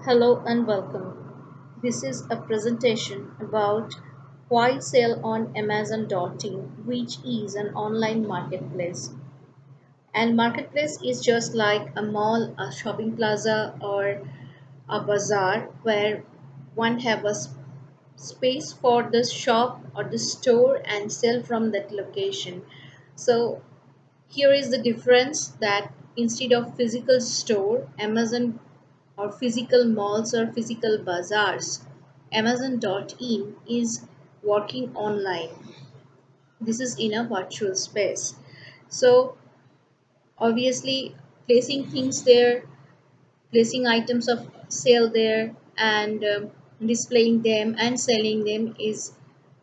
Hello and welcome. This is a presentation about why sale on Amazon.in, which is an online marketplace. And marketplace is just like a mall, a shopping plaza, or a bazaar where one have a space for the shop or the store and sell from that location. So here is the difference that instead of physical store, Amazon or physical malls or physical bazaars, Amazon.in is working online. This is in a virtual space. So obviously placing things there, placing items of sale there and displaying them and selling them is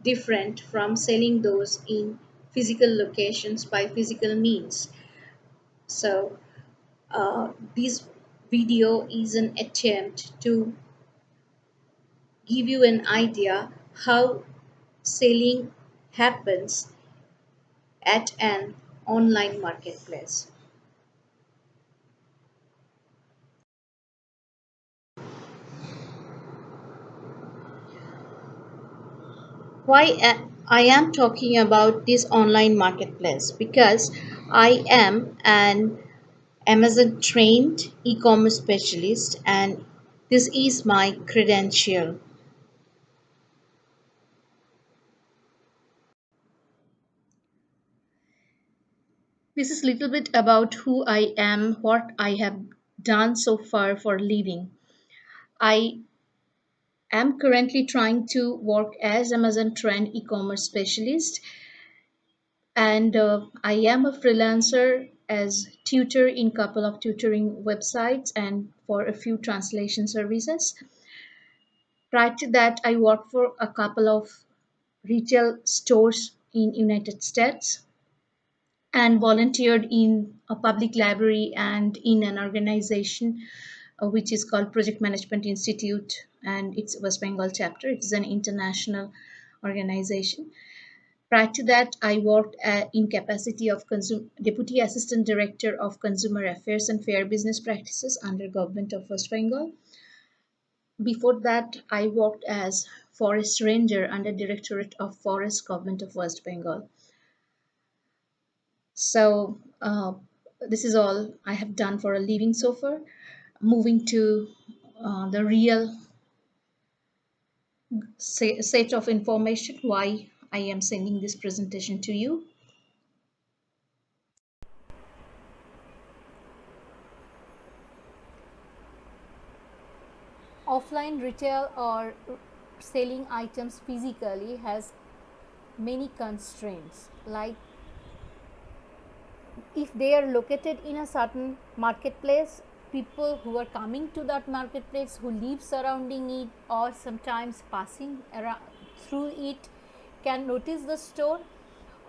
different from selling those in physical locations by physical means. So this video is an attempt to give you an idea how selling happens at an online marketplace. I am talking about this online marketplace? Because I am an Amazon trained e-commerce specialist and this is my credential. This is little bit about who I am, what I have done so far for a living. I am currently trying to work as Amazon Trend e-commerce specialist, and I am a freelancer as tutor in couple of tutoring websites and for a few translation services. Prior to that, I worked for a couple of retail stores in United States and volunteered in a public library and in an organization which is called Project Management Institute, and it's West Bengal chapter. It is an international organization. Prior to that, I worked in capacity of Deputy Assistant Director of Consumer Affairs and Fair Business Practices under Government of West Bengal. Before that, I worked as Forest Ranger under Directorate of Forest Government of West Bengal. So this is all I have done for a living so far. Moving to the real set of information why I am sending this presentation to you. Offline retail or selling items physically has many constraints, like if they are located in a certain marketplace, people who are coming to that marketplace, who live surrounding it or sometimes passing around through it, can notice the store.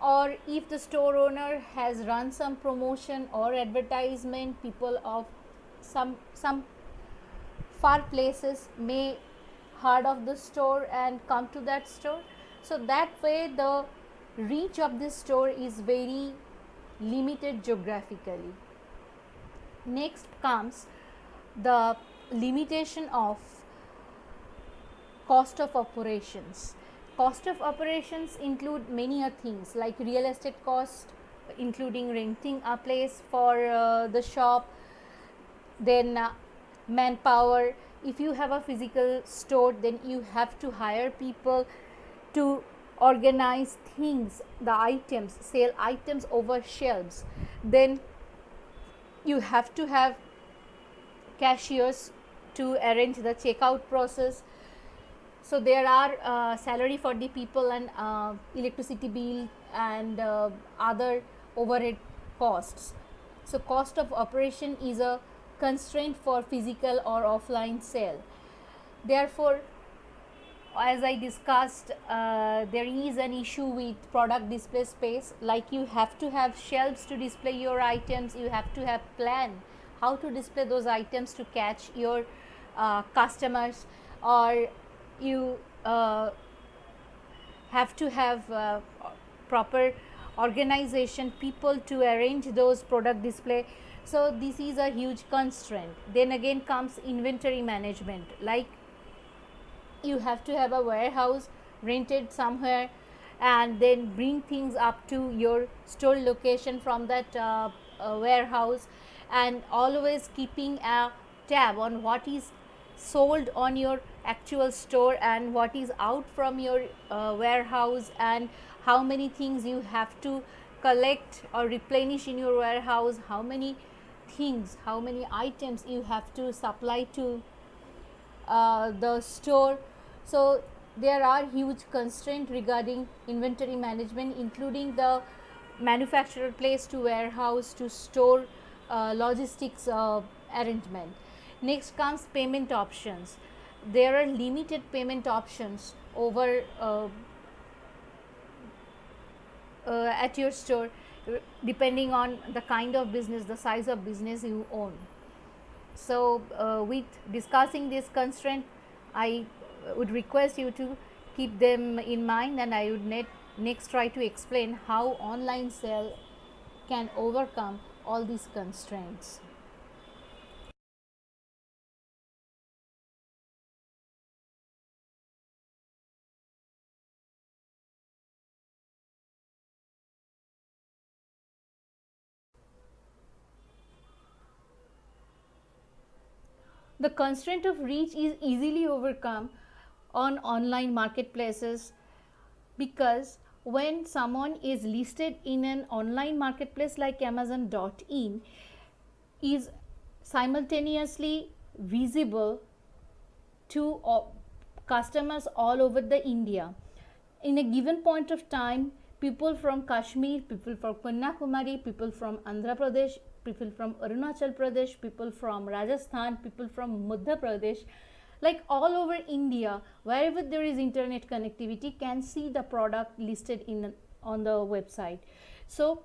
Or if the store owner has run some promotion or advertisement, people of some far places may heard of the store and come to that store. So that way the reach of this store is very limited geographically. Next comes the limitation of cost of operations. Cost of operations include many things like real estate cost, including renting a place for the shop, then manpower. If you have a physical store, then you have to hire people to organize things, the items, sell items over shelves. Then you have to have cashiers to arrange the checkout process. So there are salary for the people and electricity bill and other overhead costs. So cost of operation is a constraint for physical or offline sale. Therefore, as I discussed, there is an issue with product display space. Like you have to have shelves to display your items, you have to have plan how to display those items to catch your customers, or you have to have proper organization, people to arrange those product display. So this is a huge constraint. Then again comes inventory management, like you have to have a warehouse rented somewhere and then bring things up to your store location from that warehouse, and always keeping a tab on what is sold on your actual store and what is out from your warehouse, and how many things you have to collect or replenish in your warehouse, how many things, how many items you have to supply to the store. So there are huge constraints regarding inventory management, including the manufacturer place to warehouse to store logistics arrangement. Next comes payment options. There are limited payment options over at your store, depending on the kind of business, the size of business you own. So, with discussing this constraint, I would request you to keep them in mind, and I would next try to explain how online sale can overcome all these constraints. The constraint of reach is easily overcome on online marketplaces, because when someone is listed in an online marketplace like Amazon.in, is simultaneously visible to customers all over the India. In a given point of time, people from Kashmir, people from Kanyakumari, people from Andhra Pradesh, people from Arunachal Pradesh, people from Rajasthan, people from Madhya Pradesh, like all over India, wherever there is internet connectivity, can see the product listed in on the website. So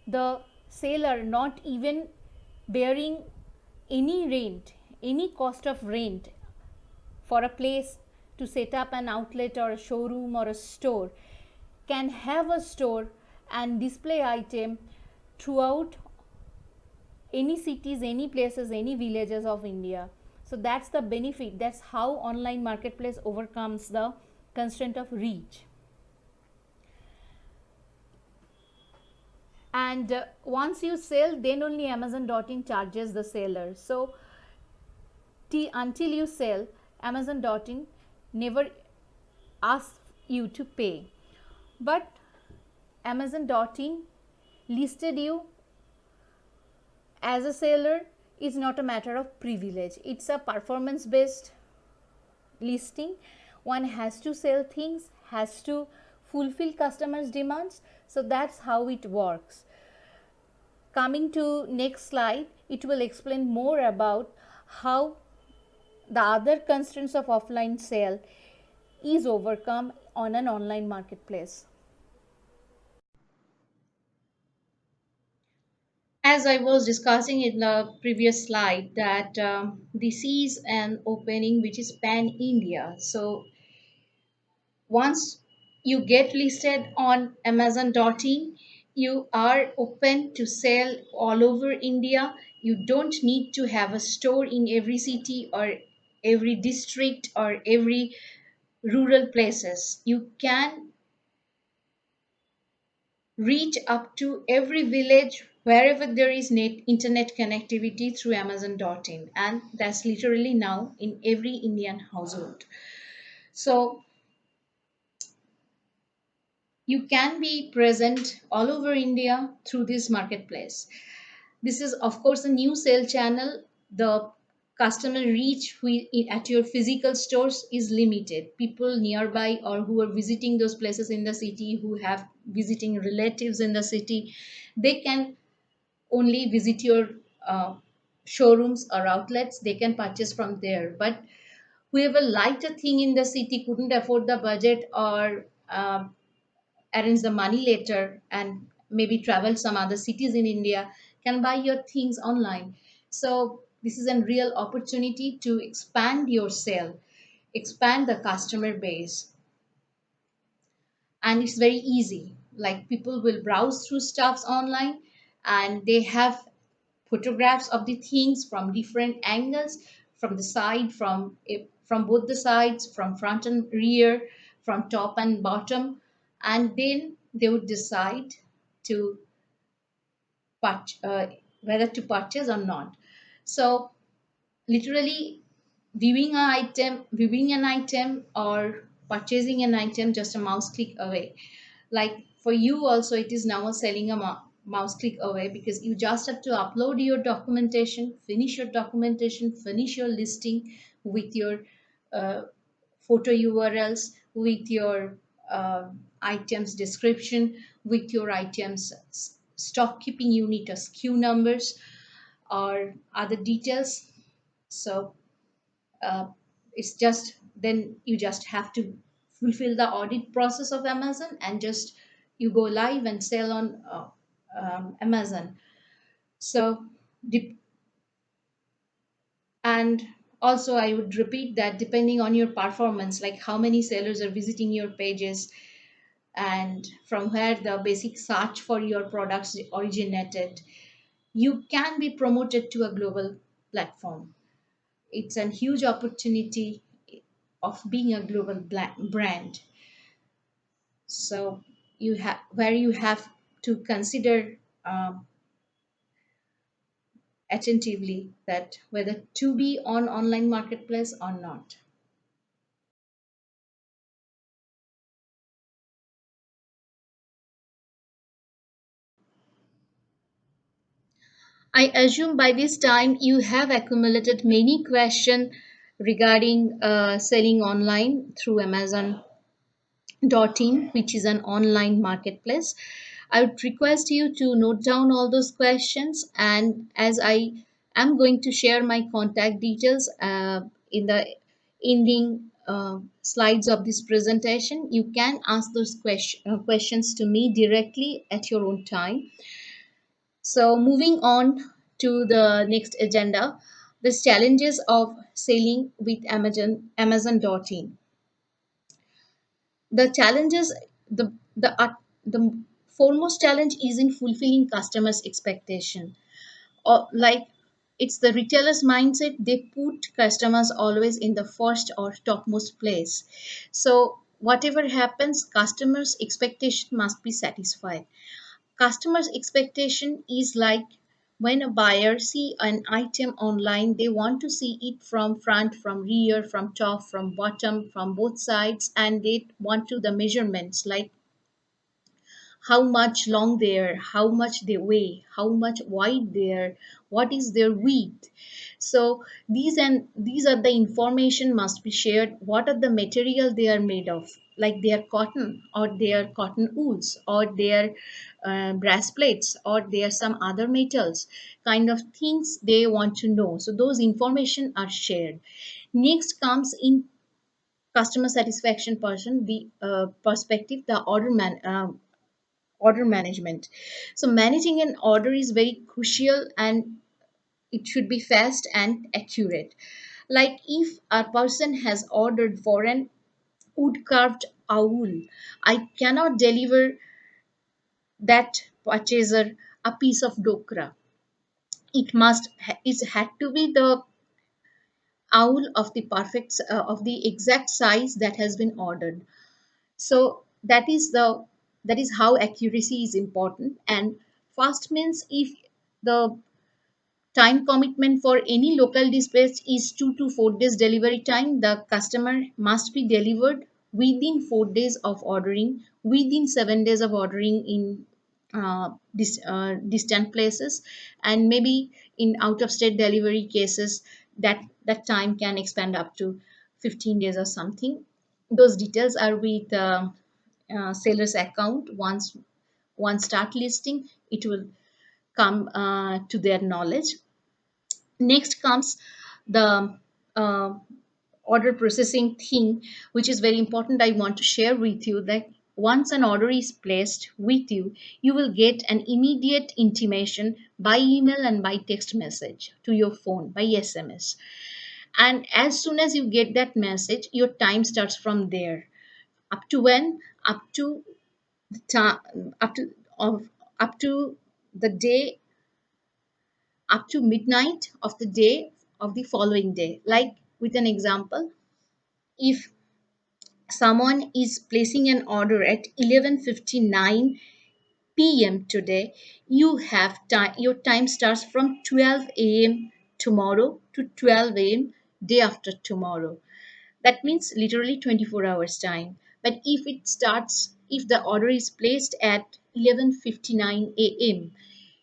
the seller not even bearing any rent, any cost of rent for a place to set up an outlet or a showroom or a store, can have a store and display item throughout any cities, any places, any villages of India. So that's the benefit. That's how online marketplace overcomes the constraint of reach. And once you sell, then only Amazon.in charges the seller. So until you sell, Amazon.in never asks you to pay. But Amazon.in listed you as a seller is not a matter of privilege. It's a performance based listing. One has to sell things, has to fulfill customers' demands. So that's how it works. Coming to next slide, it will explain more about how the other constraints of offline sale is overcome on an online marketplace. As I was discussing in the previous slide, that this is an opening which is pan India. So once you get listed on Amazon.in, you are open to sell all over India. You don't need to have a store in every city or every district or every rural places. You can reach up to every village wherever there is internet connectivity through Amazon.in, and that's literally now in every Indian household. So you can be present all over India through this marketplace. This is, of course, a new sale channel. The customer reach at your physical stores is limited. People nearby or who are visiting those places in the city, who have visiting relatives in the city, they can only visit your uh, showrooms or outlets. They can purchase from there. But whoever liked a thing in the city, couldn't afford the budget, or arrange the money later and maybe travel some other cities in India, can buy your things online. So this is a real opportunity to expand your sale, expand the customer base, and it's very easy. Like, people will browse through stuffs online, and they have photographs of the things from different angles, from the side, from both the sides, from front and rear, from top and bottom, and then they would decide to whether to purchase or not. So literally, viewing an item or purchasing an item just a mouse click away. Like for you also, it is now selling a mouse click away, because you just have to upload your documentation, finish your listing with your uh, photo URLs, with your items description, with your items stock keeping unit or SKU numbers or other details. So uh, it's just, then you just have to fulfill the audit process of Amazon, and just you go live and sell on Amazon. So dep- and also I would repeat that depending on your performance, like how many sellers are visiting your pages, and from where the basic search for your products originated, you can be promoted to a global platform. It's a huge opportunity of being a global brand. So you have, where you have to consider attentively that whether to be on online marketplace or not. I assume by this time you have accumulated many questions regarding selling online through Amazon.in, which is an online marketplace. I would request you to note down all those questions, and as I am going to share my contact details in the ending slides of this presentation, you can ask those questions to me directly at your own time. So, moving on to the next agenda, the challenges of selling with Amazon.in. The challenges, the foremost challenge is in fulfilling customers' expectation. Or like, it's the retailer's mindset, they put customers always in the first or topmost place. So whatever happens, customers' expectation must be satisfied. Customers expectation is like, when a buyer see an item online, they want to see it from front, from rear, from top, from bottom, from both sides, and they want to the measurements, like how much long they are, how much they weigh, how much wide they are, what is their width. So these are the information must be shared. What are the material they are made of? Like they are cotton, or they are cotton wools, or they are brass plates, or they are some other metals, kind of things they want to know. So those information are shared. Next comes in customer satisfaction person, the perspective, the order management. So managing an order is very crucial, and it should be fast and accurate. Like if a person has ordered for an wood carved owl, I cannot deliver that purchaser a piece of dokra. It had to be the owl of the perfect of the exact size that has been ordered. So that is how accuracy is important. And fast means, if the time commitment for any local dispatch is 2 to 4 days delivery time, the customer must be delivered within 4 days of ordering, within 7 days of ordering in distant places, and maybe in out of state delivery cases, that time can expand up to 15 days or something. Those details are with seller's account. Once start listing, it will come to their knowledge. Next comes the uh, order processing thing, which is very important. I want to share with you that once an order is placed with you, you will get an immediate intimation by email and by text message to your phone, by SMS. And as soon as you get that message, your time starts from there. Up to when? Up to the time, up to of up to the day up to midnight of the day of the following day. Like with an example, if someone is placing an order at 11:59 p.m. today, you have time. Your time starts from 12 a.m. tomorrow to 12 a.m. day after tomorrow. That means literally 24 hours time. But if the order is placed at 11:59 a.m.,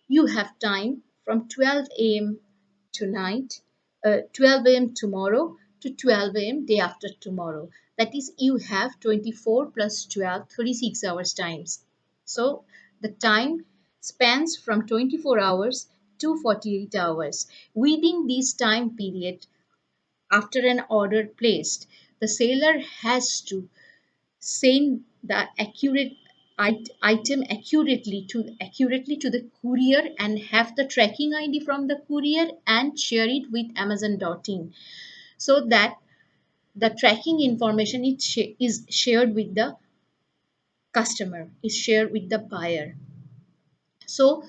you have time from 12 a.m. tonight, 12 a.m. tomorrow to 12 a.m. day after tomorrow. That is, you have 24 plus 12, 36 hours times. So the time spans from 24 hours to 48 hours. Within this time period, after an order placed, the seller has to send the accurate item accurately to the courier and have the tracking ID from the courier and share it with Amazon.in, so that the tracking information is shared with the customer, is shared with the buyer. So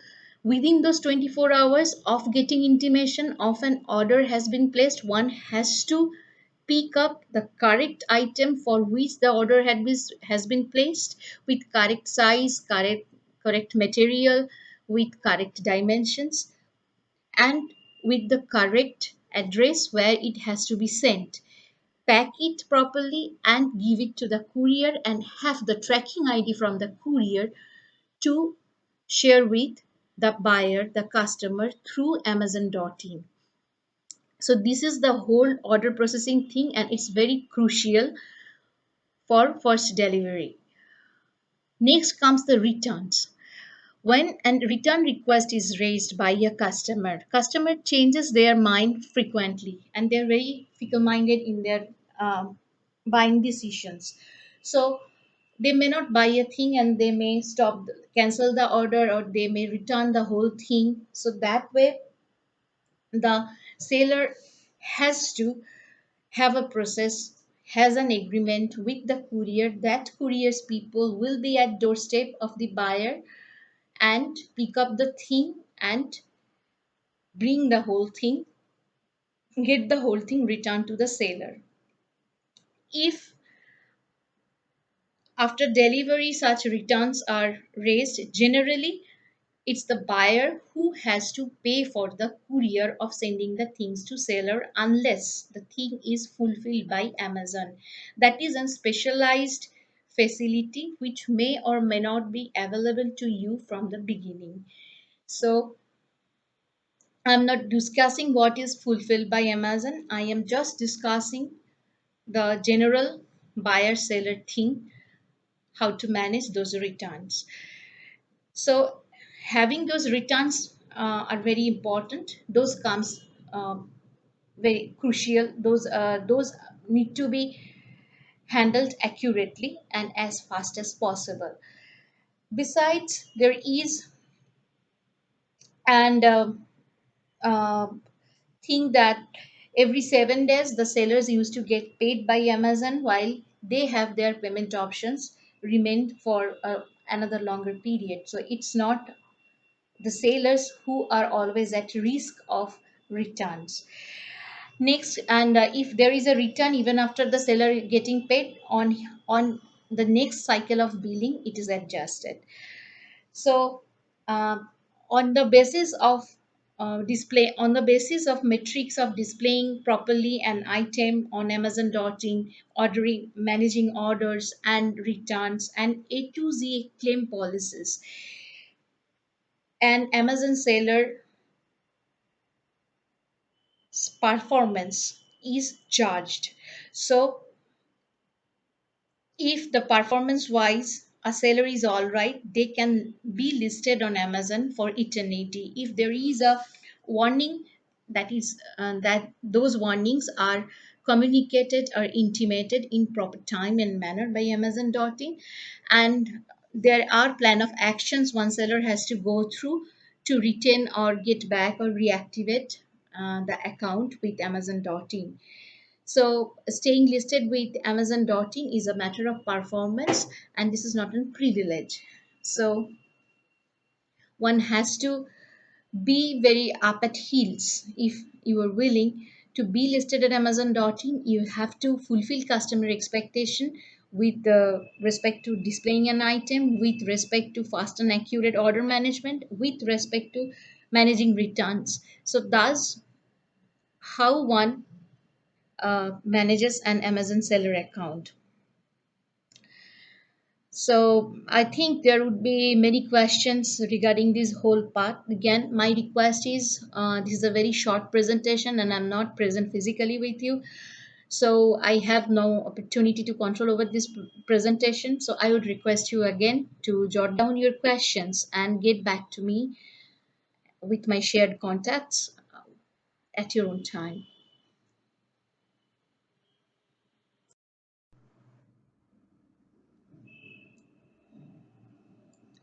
within those 24 hours of getting intimation of an order has been placed, one has to pick up the correct item for which the order has been placed, with correct size, correct material, with correct dimensions, and with the correct address where it has to be sent. Pack it properly and give it to the courier and have the tracking ID from the courier to share with the buyer, the customer, through Amazon.in. So this is the whole order processing thing, and it's very crucial for first delivery. Next comes the returns. When a return request is raised by a customer changes their mind frequently, and they're very fickle-minded in their buying decisions. So they may not buy a thing and they may cancel the order, or they may return the whole thing. So that way, the seller has to have a process, has an agreement with the courier that courier's people will be at doorstep of the buyer and pick up the thing and bring the whole thing, get the whole thing returned to the seller. If after delivery such returns are raised, generally it's the buyer who has to pay for the courier of sending the things to seller, unless the thing is fulfilled by Amazon. That is a specialized facility which may or may not be available to you from the beginning. So I'm not discussing what is fulfilled by Amazon. I am just discussing the general buyer seller thing, how to manage those returns. So having those returns are very important. Those comes very crucial. Those need to be handled accurately and as fast as possible. Besides, there is and uh, think that every 7 days the sellers used to get paid by Amazon, while they have their payment options remained for another longer period. So it's not the sailors who are always at risk of returns. Next, and if there is a return even after the seller getting paid, on the next cycle of billing it is adjusted. So uh, on the basis of on the basis of metrics of displaying properly an item on Amazon.in, ordering, managing orders and returns, and A to Z claim policies, an Amazon seller performance is judged. So if the performance wise a seller is all right, they can be listed on Amazon for eternity. If there is a warning, that those warnings are communicated or intimated in proper time and manner by Amazon.in, and there are plan of actions one seller has to go through to retain or get back or reactivate the account with Amazon.in. So staying listed with Amazon.in is a matter of performance, and this is not a privilege. So one has to be very up at heels. If you are willing to be listed at Amazon.in, you have to fulfill customer expectation with respect to displaying an item, with respect to fast and accurate order management, with respect to managing returns. So that's how one manages an Amazon seller account. So I think there would be many questions regarding this whole part. Again, my request is this is a very short presentation and I'm not present physically with you. So I have no opportunity to control over this presentation. So I would request you again to jot down your questions and get back to me with my shared contacts at your own time.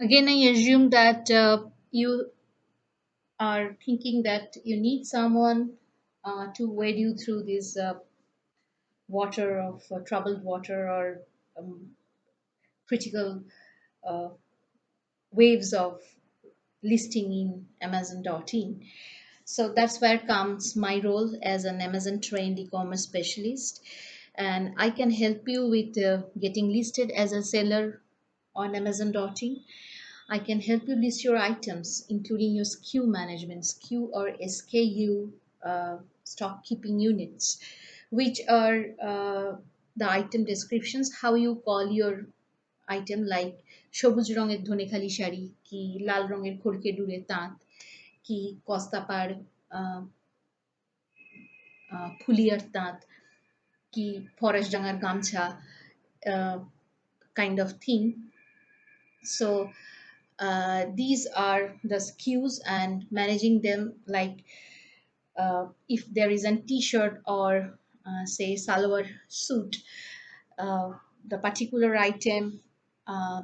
Again, I assume that you are thinking that you need someone to wade you through this water of troubled water or critical uh, waves of listing in Amazon.in. So that's where comes my role as an Amazon trained e-commerce specialist, and I can help you with getting listed as a seller on Amazon.in. I can help you list your items, including your SKU management, SKU or SKU, stock keeping units, which are the item descriptions, how you call your item, like সবুজ রঙের ধনেখালি শাড়ি কি লাল রঙের খড়কে ডুরে তাঁত কি কস্তাপাড় আহ, ফুলিয়ার তাঁত কি ফরাসডাঙ্গার গামছা uh, kind of thing. So these are the SKUs and managing them, like if there is a t-shirt or say salwar suit, uh, the particular item uh,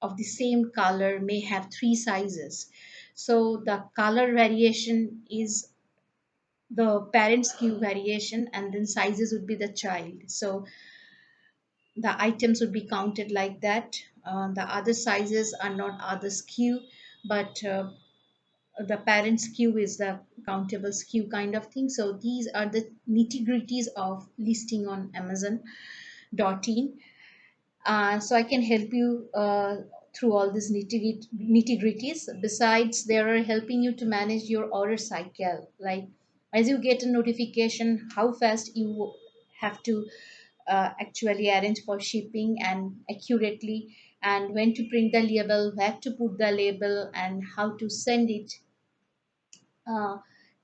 of the same color may have three sizes. So the color variation is the parent SKU variation, and then sizes would be the child. So the items would be counted like that. The other sizes are not other SKU, but the parent SKU is the countable SKU kind of thing. So these are the nitty gritties of listing on Amazon.in. So I can help you through all these nitty gritties. Besides, they are helping you to manage your order cycle. Like as you get a notification, how fast you have to actually arrange for shipping and accurately, and when to print the label, where to put the label, and how to send it uh,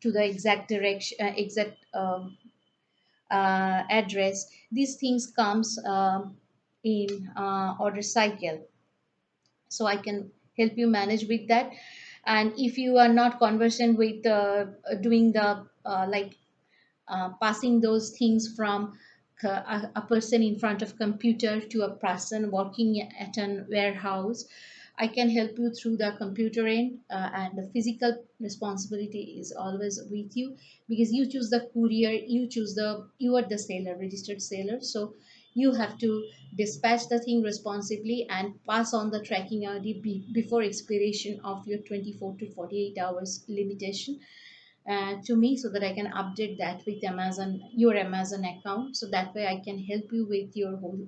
to the exact direction, exact address. These things comes in order cycle, so I can help you manage with that. And if you are not conversant with doing the passing those things from a person in front of computer to a person working at an warehouse, I can help you through the computer end, and the physical responsibility is always with you, because you choose the courier, you are the seller, registered seller. So you have to dispatch the thing responsibly and pass on the tracking ID before expiration of your 24 to 48 hours limitation to me, so that I can update that with Amazon, your Amazon account. So that way I can help you with your whole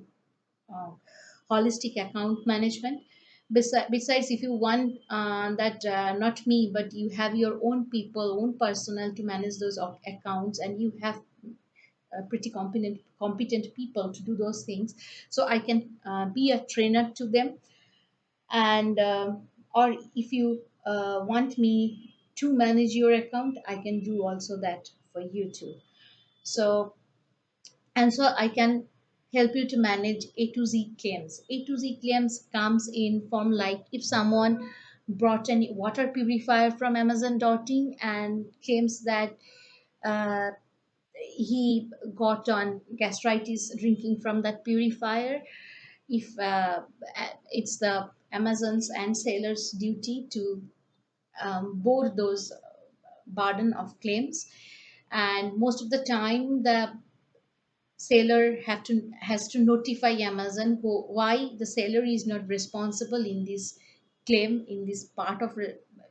uh, holistic account management. Besides, if you want that, not me, but you have your own people, own personnel to manage those accounts, and you have pretty competent people to do those things, so I can be a trainer to them. And or if you want me to manage your account, I can do also that for you too. So, and so I can help you to manage A to Z claims. A to Z claims comes in form, like if someone brought any water purifier from Amazon.in and claims that uh, he got on gastritis drinking from that purifier. If it's the Amazon's and sellers duty to board those burden of claims, and most of the time the seller has to notify Amazon why the seller is not responsible in this claim, in this part of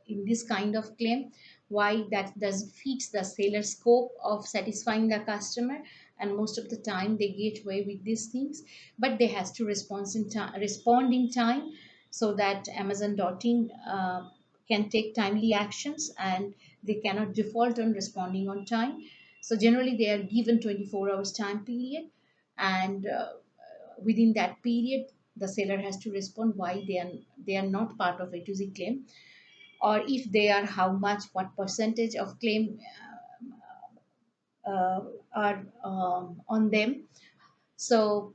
in this kind of claim, why that does fits the seller's scope of satisfying the customer, and most of the time they get away with these things. But they has to respond in time, so that Amazon dotting can take timely actions, and they cannot default on responding on time. So generally they are given 24 hours time period, and within that period the seller has to respond why they are not part of A to Z claim, or if they are, how much, what percentage of claim uh, are on them. So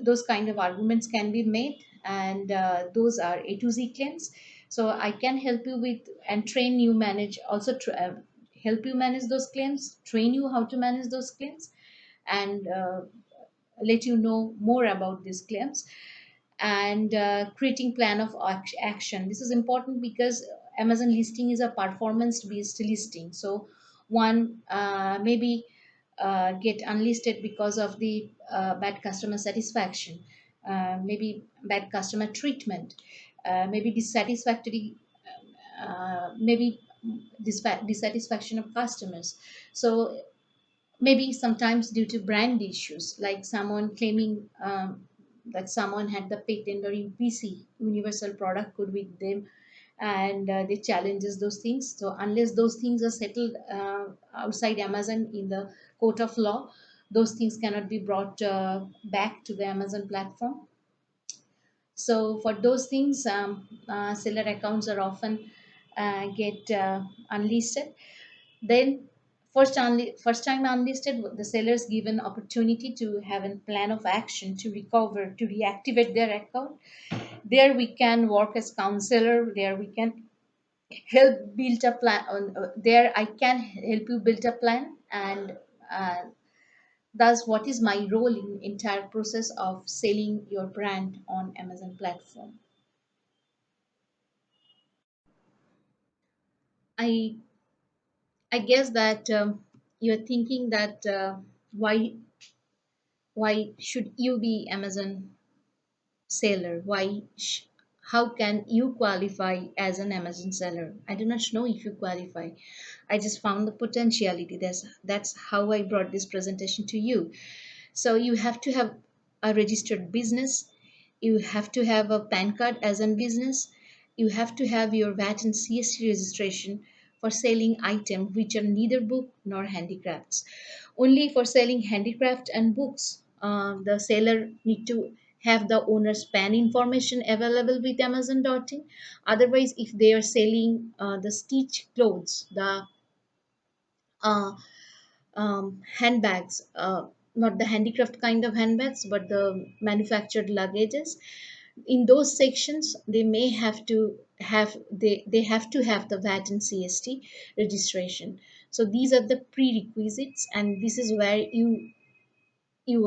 those kind of arguments can be made, and those are A to Z claims. So I can help you with and train you manage, also help you manage those claims, train you how to manage those claims, and let you know more about these claims, and creating plan of action. This is important because Amazon listing is a performance based listing. So one maybe get unlisted because of the bad customer satisfaction, maybe bad customer treatment, maybe dissatisfactory, maybe dissatisfaction of customers. So maybe sometimes due to brand issues, like someone claiming that someone had the patent or UPC, universal product code, with them, and they challenges those things. So unless those things are settled outside Amazon in the court of law, those things cannot be brought back to the Amazon platform. So for those things, seller accounts are often get unlisted. Then first time unlisted, the sellers given opportunity to have a plan of action to recover, to reactivate their account. There we can work as counselor. There we can help build a plan. There I can help you build a plan, and uh, thus what is my role in entire process of selling your brand on Amazon platform. I I guess that you're thinking that why should you be Amazon seller? How can you qualify as an Amazon seller? I do not know if you qualify. I just found the potentiality. That's how I brought this presentation to you. So you have to have a registered business. You have to have a PAN card as a business. You have to have your VAT and CST registration for selling items which are neither book nor handicrafts. Only for selling handicraft and books, the seller need to have the owner's PAN information available with Amazon Dotting. Otherwise, if they are selling the stitch clothes, the uh, handbags, not the handicraft kind of handbags, but the manufactured luggages. In those sections, they may have to have they have to have the VAT and CST registration. So these are the prerequisites, and this is where you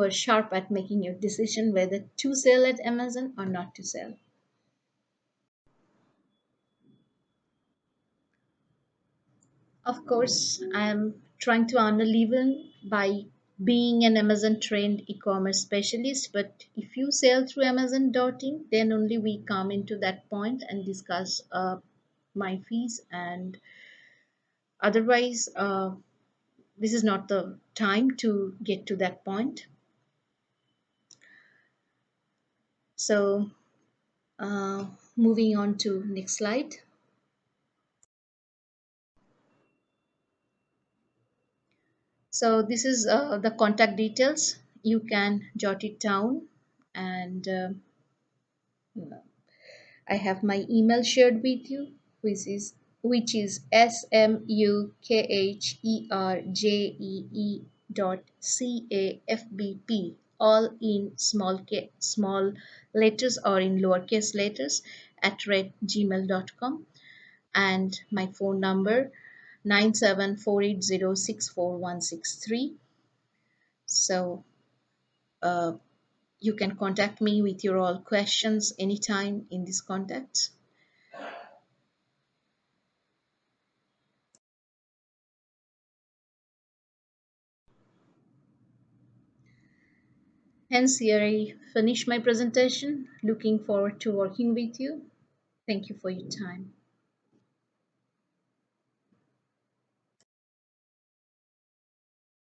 are sharp at making your decision whether to sell at Amazon or not to sell. Of course, I am trying to earn a living by being an Amazon trained e-commerce specialist. But if you sell through Amazon Dotting, then only we come into that point and discuss my fees. And otherwise, this is not the time to get to that point. So, moving on to next slide. So this is the contact details. You can jot it down, and I have my email shared with you, which is smukherjee.cafbp, all in small letters or in lowercase letters, at gmail.com, and my phone number 9748064163. So you can contact me with your all questions anytime in these contacts. Hence, here I finish my presentation. Looking forward to working with you. Thank you for your time.